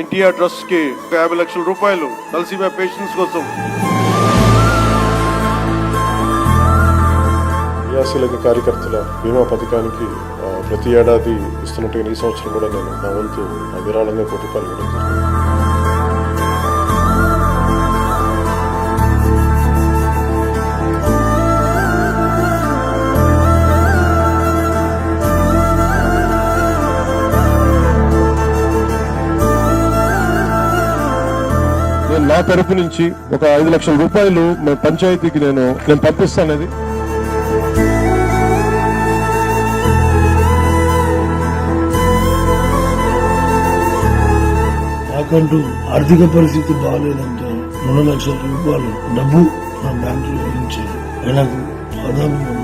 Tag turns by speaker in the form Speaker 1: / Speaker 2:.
Speaker 1: NTR trust కి 50 లక్షల రూపాయలు తలసీమియా పేషెంట్స్ కోసం.
Speaker 2: క్రియాశీలక కార్యకర్తల బీమా పథకానికి ప్రతి ఏడాది ఇస్తున్నట్టుగా ఈ సంవత్సరం కూడా నేను నా వంతు విరాళంగా ₹1 ఇవ్వడం జరిగింది. నా తరపు నుంచి ఒక 5 లక్షల రూపాయలు పంచాయతీకి నేను పంపిస్తానది.
Speaker 3: నాకంటూ ఆర్థిక పరిస్థితి బాగాలేదంటే 2 లక్షల రూపాయలు డబ్బు నా బ్యాంకులో ఉంచారు. ఆయనకు ఆదాము